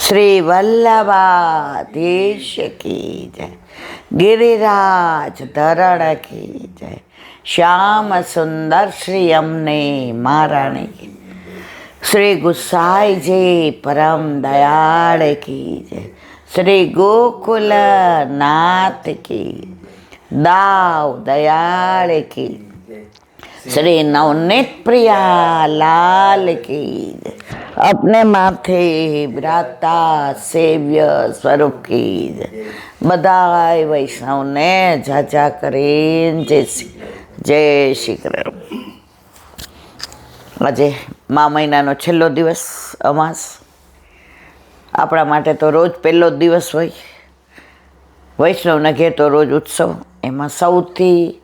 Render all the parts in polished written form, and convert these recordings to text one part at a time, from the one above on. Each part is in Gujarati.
श्री वल्लभाधीश की जय, गिरिराज धरण की जय, श्याम सुंदर श्री अम्ने महारानी की, श्री गुसाई जी परम दयाल की जय, श्री गोकुल नाथ की, दाव दयाल की, श्री नवनीत प्रिया लाल की जय, अपने माथे ब्राता सेव्य स्वरूप की जय। बधाई वैष्णव ने जाजा કરીને जय श्री कृष्ण। આજે મા મહિનાનો છેલ્લો દિવસ અમાસ. આપણા માટે તો રોજ પહેલો જ દિવસ હોય. વૈષ્ણવના ઘેર તો રોજ ઉત્સવ. એમાં સૌથી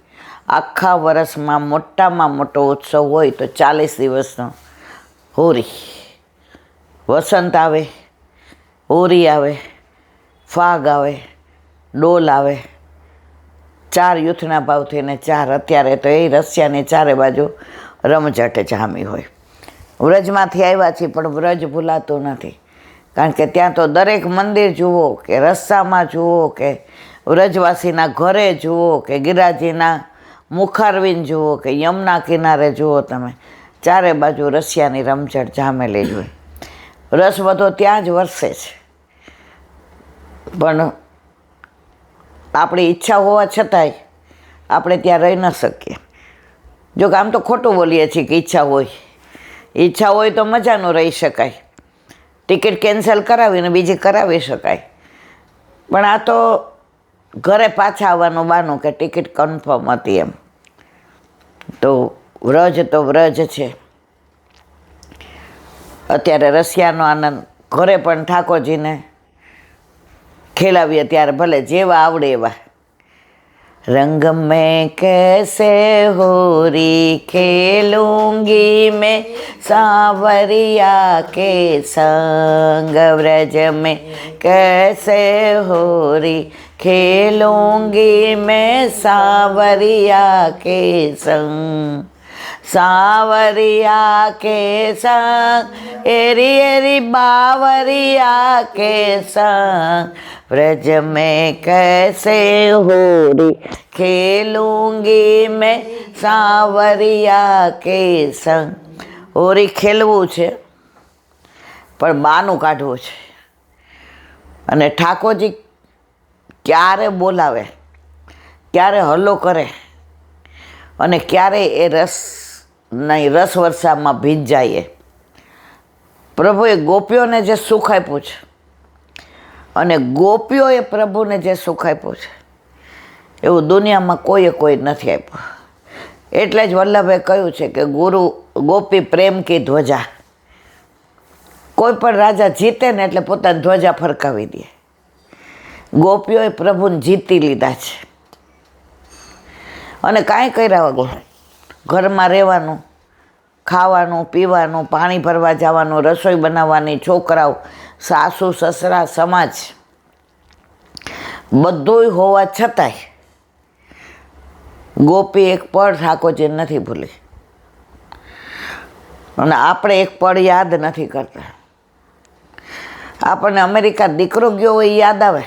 આખા વર્ષમાં મોટામાં મોટો ઉત્સવ હોય તો 40 દિવસનો હોળી. વસંત આવે, હોળી આવે, ફાગ આવે, ડોલ આવે. 4 યુથના ભાવથી ને 4 અત્યારે તો એ રશિયાની ચારે બાજુ રમઝટ જામી હોય. વ્રજમાંથી આવ્યા છીએ પણ વ્રજ ભૂલાતું નથી, કારણ કે ત્યાં તો દરેક મંદિર જુઓ કે રસ્તામાં જુઓ કે વ્રજવાસીના ઘરે જુઓ કે ગિરાજીના મુખારવિંદ જુઓ કે યમુના કિનારે જુઓ, તમે ચારે બાજુ રશિયાની રમઝટ જામેલી જ હોય. રસ બધો ત્યાં જ વરસે છે. પણ આપણી ઈચ્છા હોવા છતાંય આપણે ત્યાં રહી ન શકીએ. જો કે આમ તો ખોટું બોલીએ છીએ કે ઈચ્છા હોય તો મજાનું રહી શકાય, ટિકિટ કેન્સલ કરાવીને બીજી કરાવી શકાય. પણ આ તો ઘરે પાછા આવવાનું બહાનું કે ટિકિટ કન્ફર્મ હતી એમ. તો વ્રજ છે. અત્યારે રશિયાનો આનંદ ઘરે પણ ઠાકોરજીને ખેલાવીએ ત્યારે ભલે જેવા આવડે એવા. रंग में कैसे होरी खेलूंगी मैं सांवरिया के संग, व्रज में कैसे होरी खेलूंगी मैं सांवरिया के संग, सांवरिया के संग एरी एरी बावरिया के संग, व्रज में कैसे होरी खेलूंगी मैं सांवरिया के संग. હોરી ખેલવું છે પણ બાનું કાઢવું છે. અને ઠાકોરજી ક્યારે બોલાવે, ક્યારે હલ્લો કરે અને ક્યારે એ રસ વર્ષામાં ભીંજાઈએ. પ્રભુએ ગોપીઓને જે સુખ આપ્યું છે અને ગોપીઓએ પ્રભુને જે સુખ આપ્યું છે એવું દુનિયામાં કોઈ નથી આપ્યું. એટલે જ વલ્લભે કહ્યું છે કે ગુરુ ગોપી પ્રેમ કી ધ્વજા. કોઈ પણ રાજા જીતે ને એટલે પોતાની ધ્વજા ફરકાવી દે. ગોપીઓએ પ્રભુને જીતી લીધા છે. અને કાંઈ કર્યા વગર ઘરમાં રહેવાનું, ખાવાનું, પીવાનું, પાણી ભરવા જવાનું, રસોઈ બનાવવાની, છોકરાઓ, સાસુ સસરા, સમાજ બધુંય હોવા છતાંય ગોપી એક પળ ઠાકોરજીને નથી ભૂલી. અને આપણે એક પળ યાદ નથી કરતા. આપણને અમેરિકા દીકરો ગયો હોય યાદ આવે,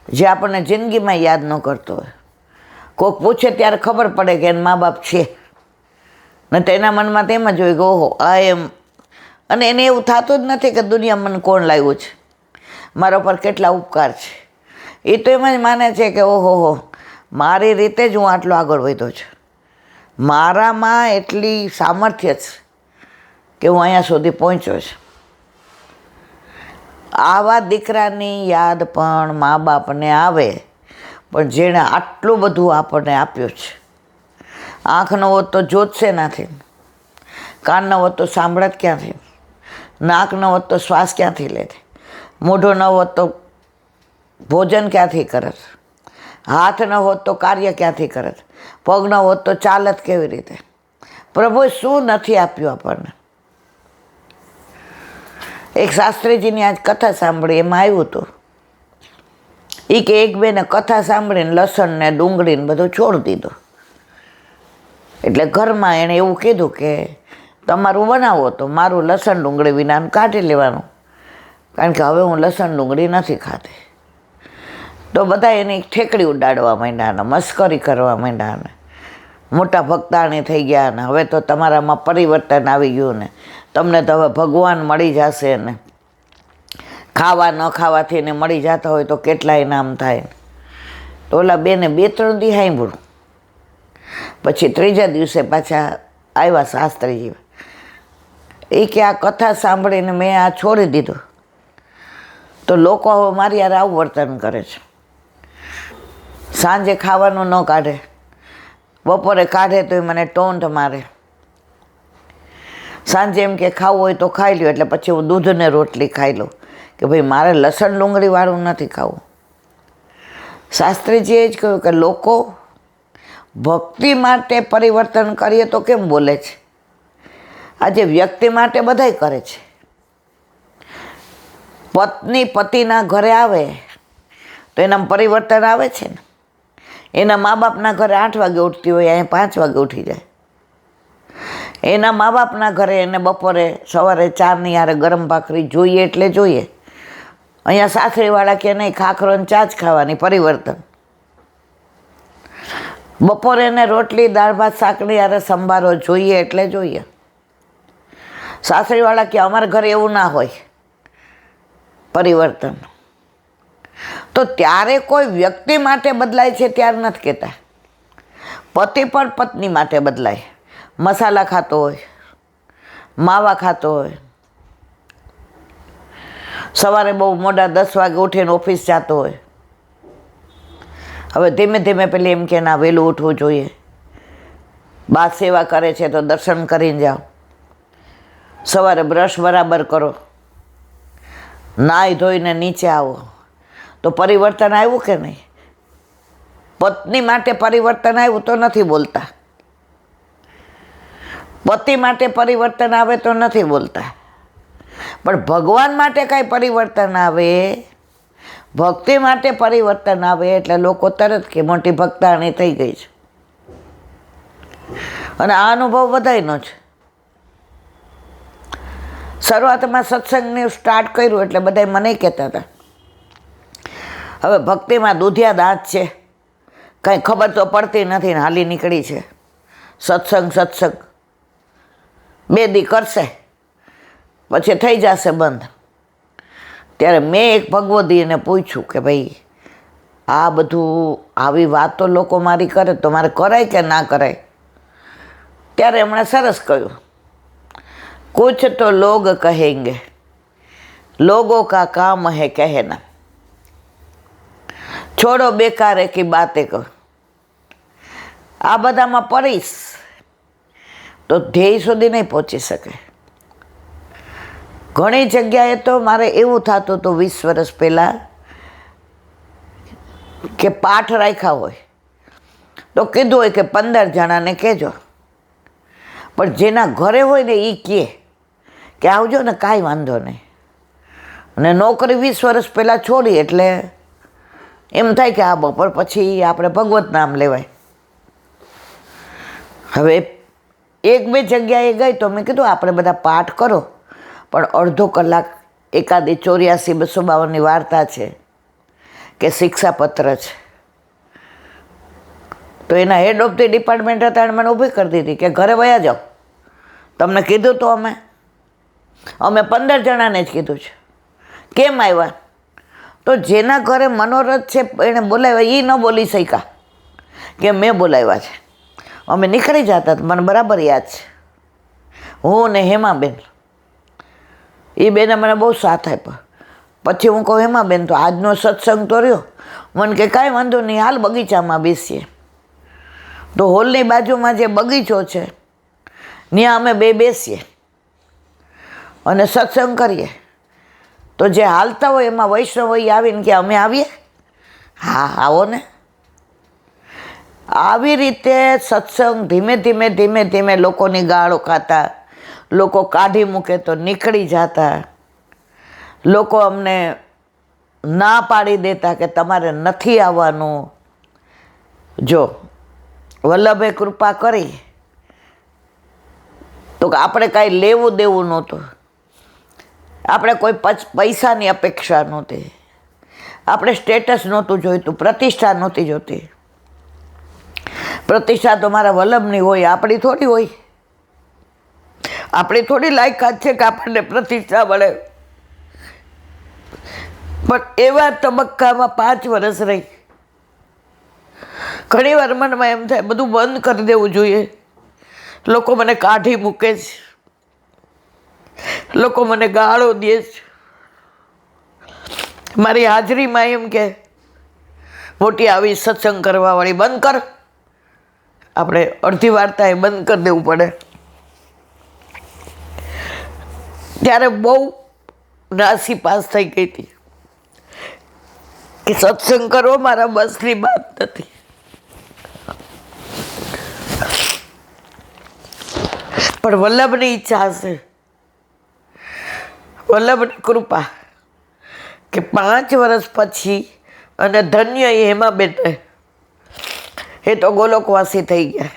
જે આપણને જિંદગીમાં યાદ ન કરતો હોય. કોઈક પૂછે ત્યારે ખબર પડે કે એના મા બાપ છે, ને તો એના મનમાં તેમ જ હોય કે ઓહો આ એમ. અને એને એવું થતું જ નથી કે દુનિયા મને કોણ લાવ્યું છે, મારા પર કેટલા ઉપકાર છે. એ તો એમ જ માને છે કે ઓહો મારી રીતે જ હું આટલો આગળ વધ્યો છું, મારામાં એટલી સામર્થ્ય છે કે હું અહીંયા સુધી પહોંચ્યો છું. આવા દીકરાની યાદ પણ મા બાપને આવે, પણ જેણે આટલું બધું આપણને આપ્યું છે. આંખ ન હોત તો જોતશે નાથી, કાન ન હોત તો સાંભળત ક્યાંથી, નાક ન હોત તો શ્વાસ ક્યાંથી લેતે, મોઢું ન હોત તો ભોજન ક્યાંથી કરત, હાથ ન હોત તો કાર્ય ક્યાંથી કરત, પગ ન હોત તો ચાલત કેવી રીતે. પ્રભુએ શું નથી આપ્યું આપણને. એક શાસ્ત્રીજીની આજ કથા સાંભળી, એમાં આવ્યું હતું એ કે એક બેને કથા સાંભળીને લસણ ને ડુંગળીને બધું છોડી દીધું. એટલે ઘરમાં એણે એવું કીધું કે તમારું બનાવો તો મારું લસણ ડુંગળી વિનાનું કાઢી લેવાનું. કારણ કે હવે હું લસણ ડુંગળી નથી ખાતી. તો બધા એની ઠેકડી ઉડાડવા માંડ્યા ને મસ્કરી કરવા માંડ્યા ને મોટા ભક્તાણી થઈ ગયા ને હવે તો તમારામાં પરિવર્તન આવી ગયું ને તમને તો હવે ભગવાન મળી જશે ને ખાવા ન ખાવાથી ને મળી જતા હોય તો કેટલા ઇનામ થાય. તો ઓલા બેને 2-3 દી સાંભળ્યું. પછી ત્રીજા દિવસે પાછા આવ્યા શાસ્ત્રીજી. એ કે આ કથા સાંભળીને મેં આ છોડી દીધું. તો લોકો હવે મારી યાર આવું વર્તન કરે છે. સાંજે ખાવાનું ન કાઢે, બપોરે કાઢે તો એ મને ટોન્ટ મારે. સાંજે એમ કે ખાવું હોય તો ખાઈ લ્યો, એટલે પછી હું દૂધ ને રોટલી ખાઈ લઉં કે ભાઈ મારે લસણ ડુંગળીવાળું નથી ખાવું. શાસ્ત્રીજીએ જ કહ્યું કે લોકો ભક્તિ માટે પરિવર્તન કરીએ તો કેમ બોલે છે? આજે વ્યક્તિ માટે બધાય કરે છે. પત્ની પતિના ઘરે આવે તો એનામાં પરિવર્તન આવે છે ને. એના મા બાપના ઘરે 8 વાગે ઉઠતી હોય, અહીંયા 5 વાગે ઉઠી જાય. એના મા બાપના ઘરે એને બપોરે સવારે 4ની યારે ગરમ ભાખરી જોઈએ એટલે જોઈએ. અહીંયા સાસરીવાળા કે નહીં, ખાખરો ને ચા જ ખાવાની, પરિવર્તન. બપોરે એને રોટલી દાળ ભાત શાકની યારે સંભારો જોઈએ એટલે જોઈએ. સાસરીવાળા કે અમારા ઘરે એવું ના હોય, પરિવર્તન. તો ત્યારે કોઈ વ્યક્તિ માટે બદલાય છે ત્યારે નથી કહેતા. પતિ પણ પત્ની માટે બદલાય. મસાલા ખાતો હોય, માવા ખાતો હોય, સવારે બહુ મોડા 10 વાગે ઉઠીને ઓફિસ જતો હોય. હવે ધીમે ધીમે પેલી એમ કે ના વહેલું ઉઠવું જોઈએ. બા સેવા કરે છે તો દર્શન કરીને જાઓ. સવારે બ્રશ બરાબર કરો, નાહી ધોઈને નીચે આવો. તો પરિવર્તન આવ્યું કે નહીં? પત્ની માટે પરિવર્તન આવ્યું તો નથી બોલતા. પતિ માટે પરિવર્તન આવે તો નથી બોલતા. પણ ભગવાન માટે કાંઈ પરિવર્તન આવે, ભક્તિ માટે પરિવર્તન આવે એટલે લોકો તરત કે મોટી ભક્તાણી થઈ ગઈ છે. અને આ અનુભવ બધાયનો છે. શરૂઆતમાં સત્સંગને સ્ટાર્ટ કર્યું એટલે બધા મને કહેતા હતા હવે ભક્તિમાં દૂધિયા દાંત છે, કાંઈ ખબર તો પડતી નથી ને હાલી નીકળી છે. સત્સંગ 2 દી કરશે પછી થઈ જશે બંધ. ત્યારે મેં એક ભગવદીને પૂછ્યું કે ભાઈ આ બધું આવી વાતો લોકો મારી કરે તો મારે કરાય કે ના કરાય? ત્યારે એમણે સરસ કહ્યું, कुछ तो लोग कहेंगे, लोगों का काम है कहना, छोड़ो बेकार की बातें કહો. આ બધામાં પડીશ તો ધ્યેય સુધી નહીં પહોંચી શકે. ઘણી જગ્યાએ તો મારે એવું થતું હતું 20 વર્ષ પહેલાં કે પાઠ રાખ્યા હોય તો કીધું હોય કે 15 જણાને કહેજો, પણ જેના ઘરે હોય ને એ કહે કે આવજો ને, કાંઈ વાંધો નહીં. અને નોકરી 20 વર્ષ પહેલાં છોડી એટલે એમ થાય કે આ બપોર પછી આપણે ભગવત નામ લેવાય. હવે 1-2 જગ્યાએ ગઈ તો મેં કીધું આપણે બધા પાઠ કરો, પણ અડધો કલાક એકાદી 84-252ની વાર્તા છે કે શિક્ષાપત્ર છે. તો એના હેડ ઓફ ધી ડિપાર્ટમેન્ટ હતા એને મને ઊભી કરી દીધી કે ઘરે વયા જાઓ, તમને કીધું તો અમે 15 જણાને જ કીધું છે. કેમ આવ્યા? તો જેના ઘરે મનોરથ છે એણે બોલાવ્યા, એ ન બોલી શક્યા કે મેં બોલાવ્યા છે. અમે નીકળી જતા, મને બરાબર યાદ છે. હું ને હેમાબેન, એ બેને મને બહુ સાથ આપ્યો. પછી હું કહું હેમાબેન તો આજનો સત્સંગ તો રહ્યો, મને કે કાંઈ વાંધો નહીં, હાલ બગીચામાં બેસીએ. તો હોલની બાજુમાં જે બગીચો છે ત્યાં અમે 2 બેસીએ અને સત્સંગ કરીએ. તો જે હાલતા હોય એમાં વૈષ્ણવ આવીને કે અમે આવીએ, હા આવો ને. આવી રીતે સત્સંગ ધીમે ધીમે ધીમે ધીમે લોકોની ગાળો ખાતા, લોકો કાઢી મૂકે તો નીકળી જતા, લોકો અમને ના પાડી દેતા કે તમારે નથી આવવાનું. જો વલ્લભે કૃપા કરી તો કે આપણે કાંઈ લેવું દેવું નહોતું. આપણે કોઈ પૈસાની અપેક્ષા નહોતી, આપણે સ્ટેટસ નહોતું જોઈતું, પ્રતિષ્ઠા નહોતી જોતી. પ્રતિષ્ઠા તો મારા વલ્લભની હોય, આપણી થોડી હોય. આપણી થોડી લાયકાત છે કે આપણને પ્રતિષ્ઠા મળે. પણ એવા તબક્કામાં 5 વર્ષ રહી. ઘણી વાર મનમાં એમ થાય બધું બંધ કરી દેવું જોઈએ. લોકો મને કાઢી મૂકે છે, લોકો મને ગાળો દે છે, મારી હાજરીમાં એમ કે મોટી આવી સત્સંગ કરવાવાળી બંધ કર. આપણે અડધી વાર્તા એ બંધ કરી દેવું પડે. ત્યારે બહુ નાસી પાસ થઈ ગઈ હતી કે સત્સંગ કરવો મારા બસની વાત નથી. પણ વલ્લભની ઈચ્છા હશે, વલ્લભની કૃપા કે 5 વર્ષ પછી, અને ધન્ય એ હેમાબેન, એ તો ગોલોકવાસી થઈ ગયા.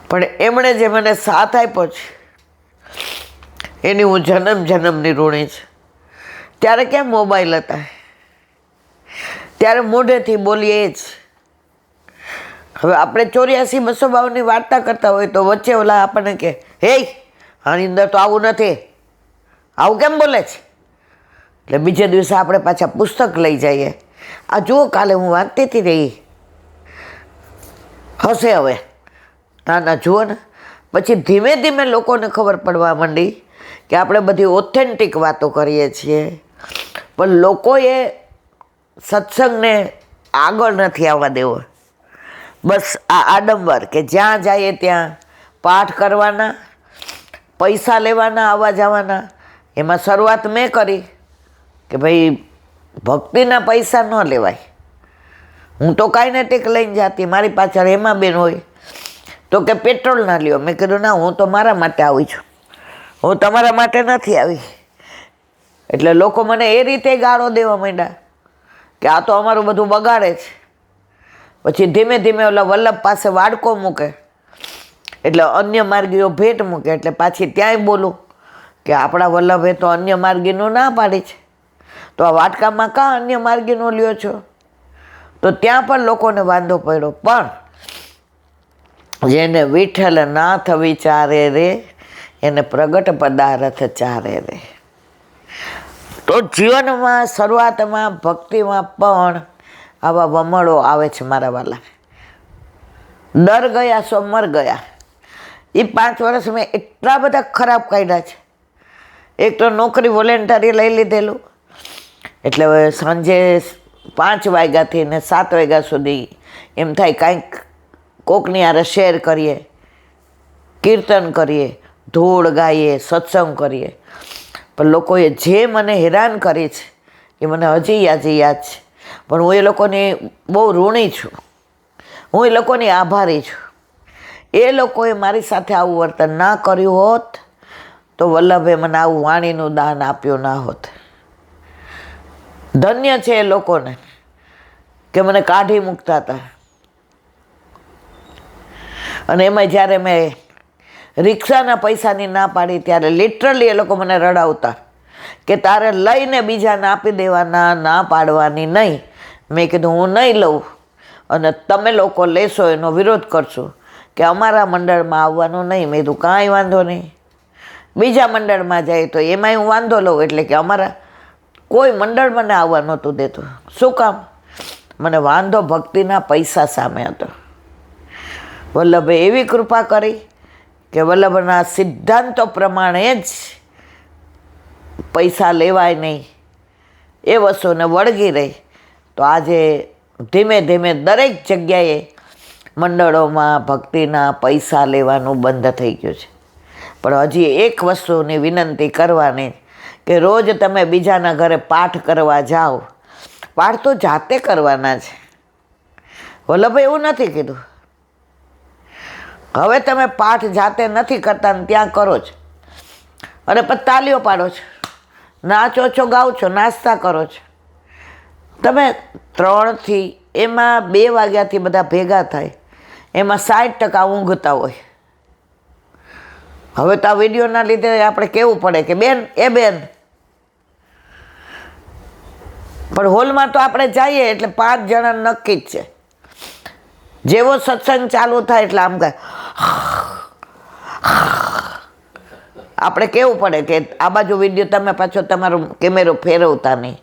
પણ એમણે જે મને સાથ આપ્યો છે એની હું જન્મ જન્મની ઋણી છે. ત્યારે ક્યાં મોબાઈલ હતા, ત્યારે મોઢેથી બોલીએ જ. હવે આપણે 84-252ની વાર્તા કરતા હોય તો વચ્ચે ઓલા આપણને કે હે આની અંદર તો આવું નથી, આવું કેમ બોલે છે? એટલે બીજે દિવસે આપણે પાછા પુસ્તક લઈ જઈએ, આ જુઓ કાલે હું વાંચતી હતી રહી, હશે હવે. ના ના જુઓ ને. પછી ધીમે ધીમે લોકોને ખબર પડવા માંડી કે આપણે બધી ઓથેન્ટિક વાતો કરીએ છીએ, પણ લોકોએ સત્સંગને આગળ નથી આવવા દેવો. બસ આ આડંબર કે જ્યાં જઈએ ત્યાં પાઠ કરવાના, પૈસા લેવાના, આવવા જવાના. એમાં શરૂઆત મેં કરી કે ભાઈ ભક્તિના પૈસા ન લેવાય. હું તો કાઇનેટિક લઈને જાતી, મારી પાછળ હેમાબેન હોય તો કે પેટ્રોલ ના લ્યો. મેં કીધું ના, હું તો મારા માટે આવી છું, હું તમારા માટે નથી આવી. એટલે લોકો મને એ રીતે ગાળો દેવા માંડ્યા કે આ તો અમારું બધું બગાડે છે. પછી ધીમે ધીમે ઓલા વલ્લભ પાસે વાડકો મૂકે એટલે અન્ય માર્ગીઓ ભેટ મૂકે, એટલે પાછી ત્યાંય બોલું કે આપણા વલ્લભે તો અન્ય માર્ગીનું ના પાડી છે, તો આ વાટકામાં કાં અન્ય માર્ગીનો લ્યો છો? તો ત્યાં પણ લોકોને વાંધો પડ્યો. પણ જેને વિઠ્ઠલ નાથ વિચારે રે, એને પ્રગટ પદાર્થ ચારે રે. તો જીવનમાં શરૂઆતમાં ભક્તિમાં પણ આવા વમળો આવે છે મારા વાલા. ડર ગયા સો મર ગયા. એ 5 વર્ષ મેં એટલા બધા ખરાબ કાઢ્યા છે. એક તો નોકરી વોલેન્ટરી લઈ લીધેલું, એટલે હવે સાંજે 5 વાગ્યાથી ને 7 વાગ્યા સુધી એમ થાય કાંઈક કોકની હારે શેર કરીએ, કીર્તન કરીએ, ધૂળ ગાઈએ, સત્સંગ કરીએ. પણ લોકોએ જે મને હેરાન કરી છે એ મને હજી યાદ છે. પણ હું એ લોકોની બહુ ઋણી છું, હું એ લોકોની આભારી છું. એ લોકોએ મારી સાથે આવું વર્તન ના કર્યું હોત તો વલ્લભે મને આવું વાણીનું દાન આપ્યું ના હોત. ધન્ય છે એ લોકોને કે મને કાઢી મૂકતા હતા. અને એમાં જ્યારે મેં રિક્ષાના પૈસાની ના પાડી ત્યારે લિટરલી એ લોકો મને રડાવતા કે તારે લઈને બીજાને આપી દેવાના, ના પાડવાની નહીં. મેં કીધું હું નહીં લઉં, અને તમે લોકો લેશો એનો વિરોધ કરશો કે અમારા મંડળમાં આવવાનું નહીં. મેં કીધું કાંઈ વાંધો નહીં, બીજા મંડળમાં જાય તો એમાંય હું વાંધો લઉં. એટલે કે અમારા કોઈ મંડળ મને આવવા નહોતું દેતું. શું કામ? મને વાંધો ભક્તિના પૈસા સામે હતો. વલ્લભે એવી કૃપા કરી કે વલ્લભના સિદ્ધાંતો પ્રમાણે જ પૈસા લેવાય નહીં એ વસ્તુને વળગી રહી. તો આજે ધીમે ધીમે દરેક જગ્યાએ મંડળોમાં ભક્તિના પૈસા લેવાનું બંધ થઈ ગયું છે. પણ હજી એક વસ્તુની વિનંતી કરવાની કે રોજ તમે બીજાના ઘરે પાઠ કરવા જાઓ, પાઠ તો જાતે કરવાના છે. વલ્લભે એવું નથી કીધું હવે તમે પાઠ જાતે નથી કરતા ને ત્યાં કરો છો, અને પછી તાલીઓ પાડો છો, નાચો છો, ગાઓ છો, નાસ્તા કરો છો. તમે 3થી એમાં 2 વાગ્યાથી બધા ભેગા થાય, એમાં 60% ઊંઘતા હોય. હવે તો આ વિડીયોના લીધે આપણે કહેવું પડે કે બેન એ બેન, પણ હોલમાં તો આપણે જઈએ એટલે 5 જણા નક્કી જ છે. જેવો સત્સંગ ચાલુ થાય એટલે આમ કહે આપણે કહેવું પડે કે આ બાજુ વિડીયો તમે પાછો તમારો કેમેરો ફેરવતા નહીં.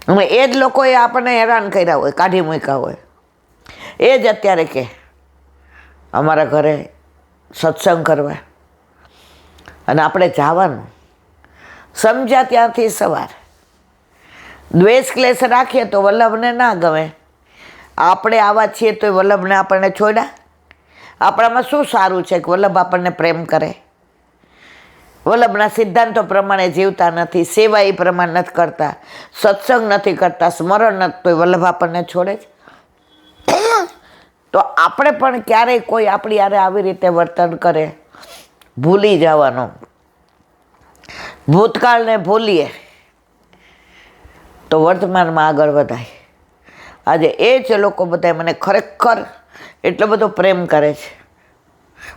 અને એ જ લોકોએ આપણને હેરાન કર્યા હોય, કાઢી મૂક્યા હોય. એ જ અત્યારે કે અમારા ઘરે સત્સંગ કરવા, અને આપણે જવાનું સમજ્યા ત્યાંથી સવાર. દ્વેષ ક્લેશ રાખીએ તો વલ્લભને ના ગમે. આપણે આવા છીએ તો વલ્લભને આપણને છોડ્યા. આપણામાં શું સારું છે કે વલ્લભ આપણને પ્રેમ કરે? વલ્લભના સિદ્ધાંતો પ્રમાણે જીવતા નથી, સેવા એ પ્રમાણે નથી કરતા, સત્સંગ નથી કરતા, સ્મરણ નથી, તો વલ્લભ આપણને છોડે છે? તો આપણે પણ ક્યારેય કોઈ આપણી યારે આવી રીતે વર્તન કરે, ભૂલી જવાનું. ભૂતકાળને ભૂલીએ તો વર્તમાનમાં આગળ વધાય. આજે એ જ લોકો બધા મને ખરેખર એટલો બધો પ્રેમ કરે છે,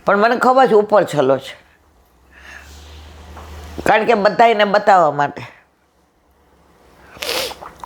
પણ મને ખબર છે ઉપર છલો છે, કારણ કે બધાને બતાવવા માટે.